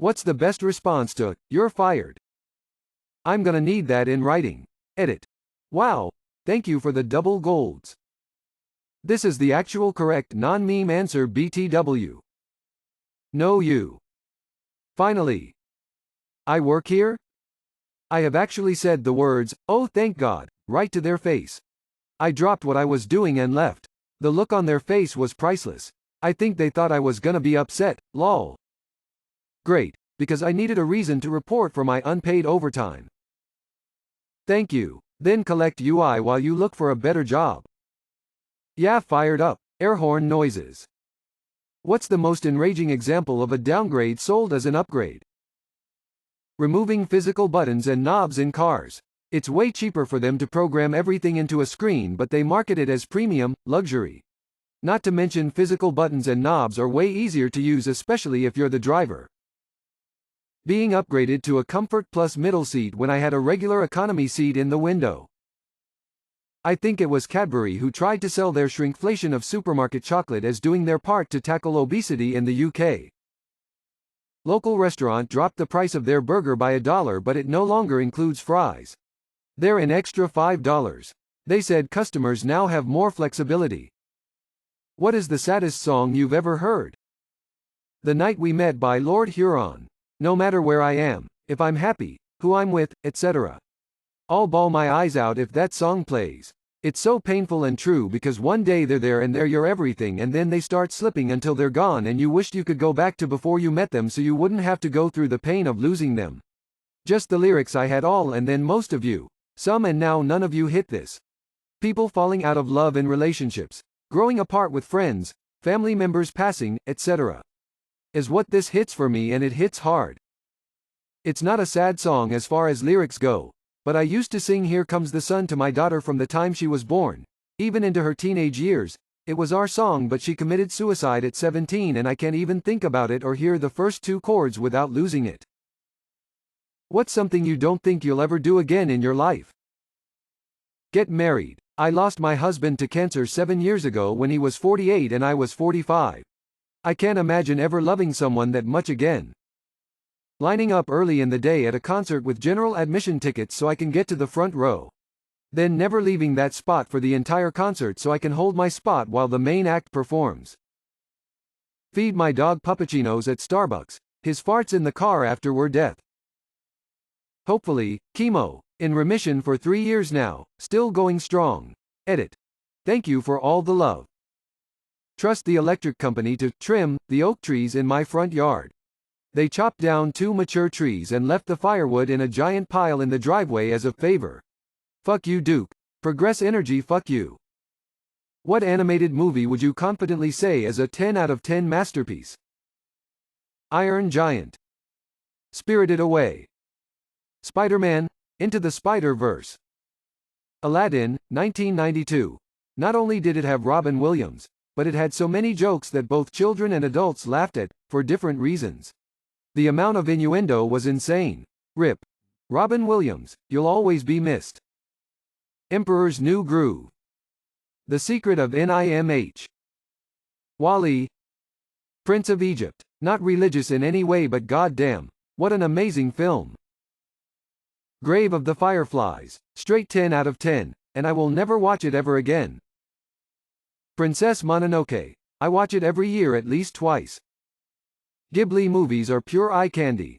What's the best response to, "You're fired"? I'm gonna need that in writing. Edit. Wow. Thank you for the double golds. This is the actual correct non-meme answer BTW. No you. Finally. I work here? I have actually said the words, "Oh thank God," right to their face. I dropped what I was doing and left. The look on their face was priceless. I think they thought I was gonna be upset, lol. Great, because I needed a reason to report for my unpaid overtime. Thank you. Then collect UI while you look for a better job. Yeah, fired up. Air horn noises. What's the most enraging example of a downgrade sold as an upgrade? Removing physical buttons and knobs in cars. It's way cheaper for them to program everything into a screen, but they market it as premium, luxury. Not to mention physical buttons and knobs are way easier to use, especially if you're the driver. Being upgraded to a Comfort Plus middle seat when I had a regular economy seat in the window. I think it was Cadbury who tried to sell their shrinkflation of supermarket chocolate as doing their part to tackle obesity in the UK. Local restaurant dropped the price of their burger by $1, but it no longer includes fries. They're an extra $5. They said customers now have more flexibility. What is the saddest song you've ever heard? The Night We Met by Lord Huron. No matter where I am, if I'm happy, who I'm with, etc. I'll bawl my eyes out if that song plays. It's so painful and true, because one day they're there and they're your everything, and then they start slipping until they're gone and you wished you could go back to before you met them so you wouldn't have to go through the pain of losing them. Just the lyrics I had all and then most of you. Some and now none of you hit this. People falling out of love in relationships, growing apart with friends, family members passing, etc. Is what this hits for me, and it hits hard. It's not a sad song as far as lyrics go, but I used to sing Here Comes the Sun to my daughter from the time she was born, even into her teenage years. It was our song, but she committed suicide at 17 and I can't even think about it or hear the first two chords without losing it. What's something you don't think you'll ever do again in your life? Get married. I lost my husband to cancer 7 years ago when he was 48 and I was 45. I can't imagine ever loving someone that much again. Lining up early in the day at a concert with general admission tickets so I can get to the front row. Then never leaving that spot for the entire concert so I can hold my spot while the main act performs. Feed my dog puppuccinos at Starbucks. His farts in the car after were death. Hopefully, chemo. In remission for 3 years now, still going strong. Edit. Thank you for all the love. Trust the electric company to trim the oak trees in my front yard. They chopped down 2 mature trees and left the firewood in a giant pile in the driveway as a favor. Fuck you, Duke. Progress Energy, fuck you. What animated movie would you confidently say is a 10 out of 10 masterpiece? Iron Giant. Spirited Away. Spider-Man, Into the Spider-Verse. Aladdin, 1992. Not only did it have Robin Williams, but it had so many jokes that both children and adults laughed at, for different reasons. The amount of innuendo was insane. RIP. Robin Williams, you'll always be missed. Emperor's New Groove. The Secret of NIMH. Wall-E. Prince of Egypt. Not religious in any way, but goddamn, what an amazing film. Grave of the Fireflies. Straight 10 out of 10, and I will never watch it ever again. Princess Mononoke. I watch it every year at least twice. Ghibli movies are pure eye candy.